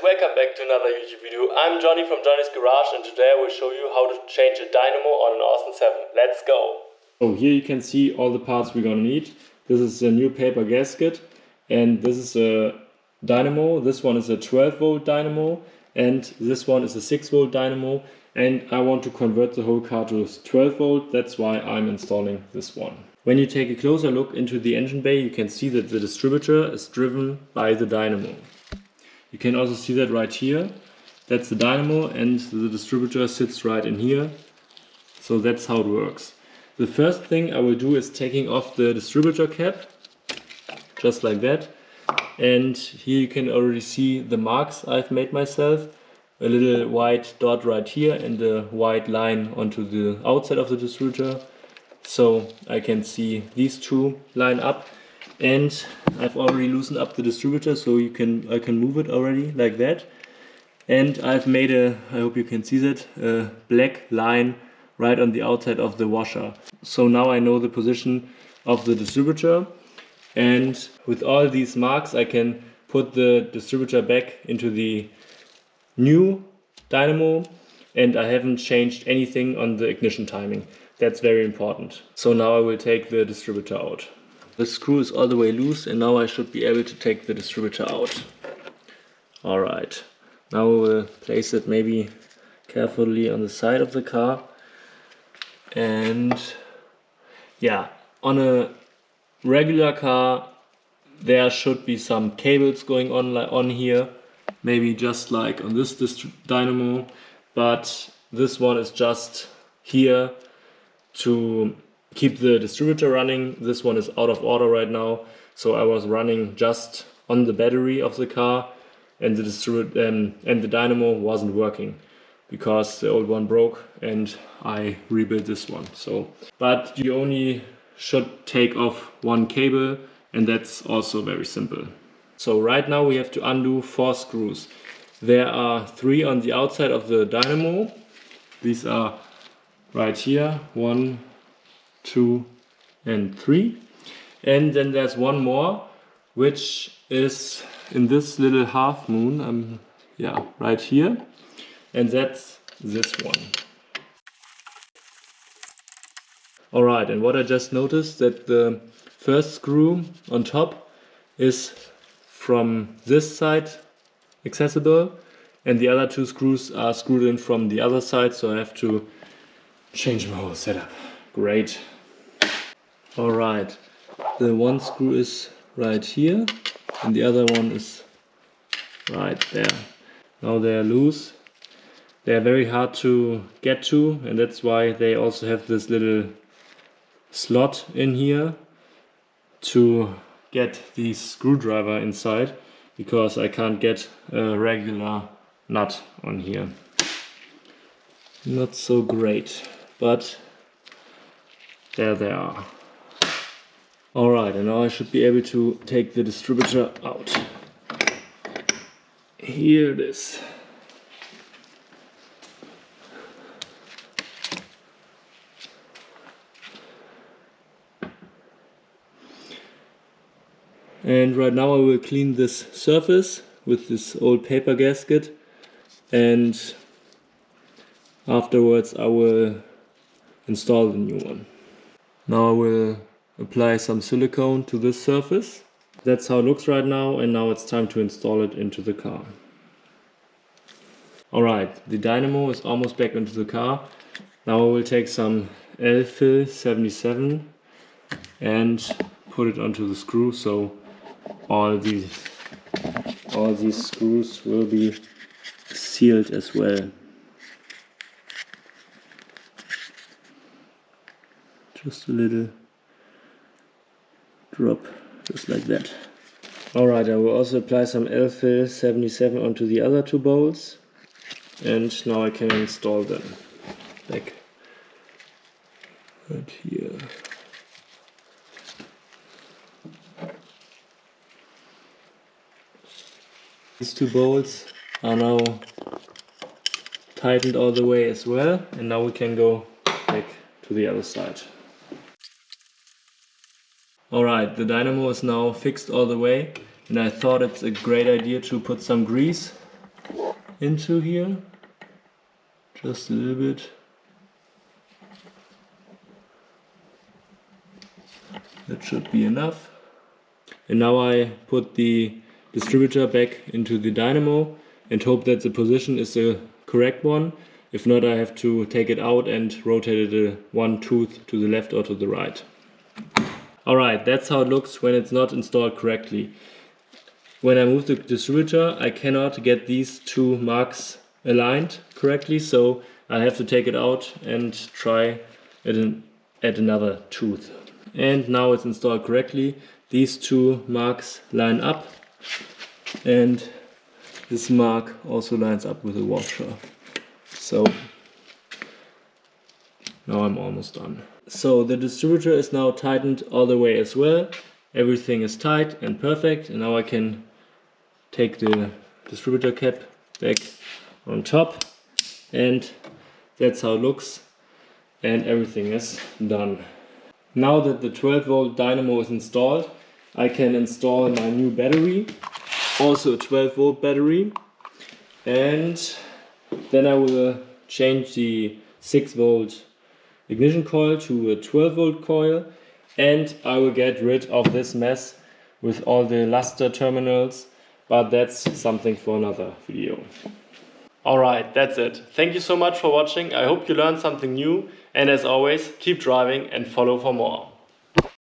Welcome back to another YouTube video. I'm Johnny from Johnny's Garage, and today I will show you how to change a dynamo on an Austin 7. Let's go! So here you can see all the parts we're gonna need. This is a new paper gasket, and this is a dynamo. This one is a 12 volt dynamo, and this one is a 6 volt dynamo. And I want to convert the whole car to 12 volt, that's why I'm installing this one. When you take a closer look into the engine bay, you can see that the distributor is driven by the dynamo. You can also see that right here. That's the dynamo, and the distributor sits right in here. So that's how it works. The first thing I will do is taking off the distributor cap, just like that. And here you can already see the marks I've made myself. A little white dot right here and a white line onto the outside of the distributor. So I can see these two line up. And I've already loosened up the distributor, so I can move it already like that. And I've made I hope you can see that, a black line right on the outside of the washer. So now I know the position of the distributor, and with all these marks I can put the distributor back into the new dynamo, and I haven't changed anything on the ignition timing. That's very important. So now I will take the distributor out. The screw is all the way loose, and now I should be able to take the distributor out. Alright, now we will place it maybe carefully on the side of the car. And yeah, on a regular car there should be some cables going on here, maybe just like on this dynamo, but this one is just here to keep the distributor running. This one is out of order right now, so I was running just on the battery of the car, and the dynamo wasn't working because the old one broke, and I rebuilt this one. So, but you only should take off one cable, and that's also very simple. So right now we have to undo 4 screws. There are 3 on the outside of the dynamo. These are right here, 1, 2 and 3. And then there's one more, which is in this little half moon, right here, and that's this one. Alright, and what I just noticed, that the first screw on top is from this side accessible, and the other 2 screws are screwed in from the other side, so I have to change my whole setup. Great. Alright, the one screw is right here and the other one is right there. Now they are loose. They are very hard to get to, and that's why they also have this little slot in here to get the screwdriver inside, because I can't get a regular nut on here. Not so great, but there they are. Alright, and now I should be able to take the distributor out. Here it is. And right now I will clean this surface with this old paper gasket, and afterwards I will install the new one. Now I will apply some silicone to this surface. That's how it looks right now, and now it's time to install it into the car. Alright, the dynamo is almost back into the car. Now I will take some L-fill 77 and put it onto the screw, so all these screws will be sealed as well. Just a little drop, just like that. Alright, I will also apply some L-fill 77 onto the other 2 bolts, and now I can install them back right here. These 2 bolts are now tightened all the way as well, and now we can go back to the other side. Alright, the dynamo is now fixed all the way, and I thought it's a great idea to put some grease into here, just a little bit. That should be enough. And now I put the distributor back into the dynamo and hope that the position is the correct one. If not, I have to take it out and rotate it one tooth to the left or to the right. Alright, that's how it looks when it's not installed correctly. When I move the distributor, I cannot get these two marks aligned correctly, so I have to take it out and try at another tooth. And now it's installed correctly. These two marks line up, and this mark also lines up with the washer. So now I'm almost done. So the distributor is now tightened all the way as well. Everything is tight and perfect, and now I can take the distributor cap back on top, and that's how it looks, and everything is done. Now that the 12 volt dynamo is installed, I can install my new battery, also a 12 volt battery, and then I will change the 6 volt ignition coil to a 12 volt coil, and I will get rid of this mess with all the luster terminals, but that's something for another video. Alright, that's it. Thank you so much for watching. I hope you learned something new, and as always, keep driving and follow for more.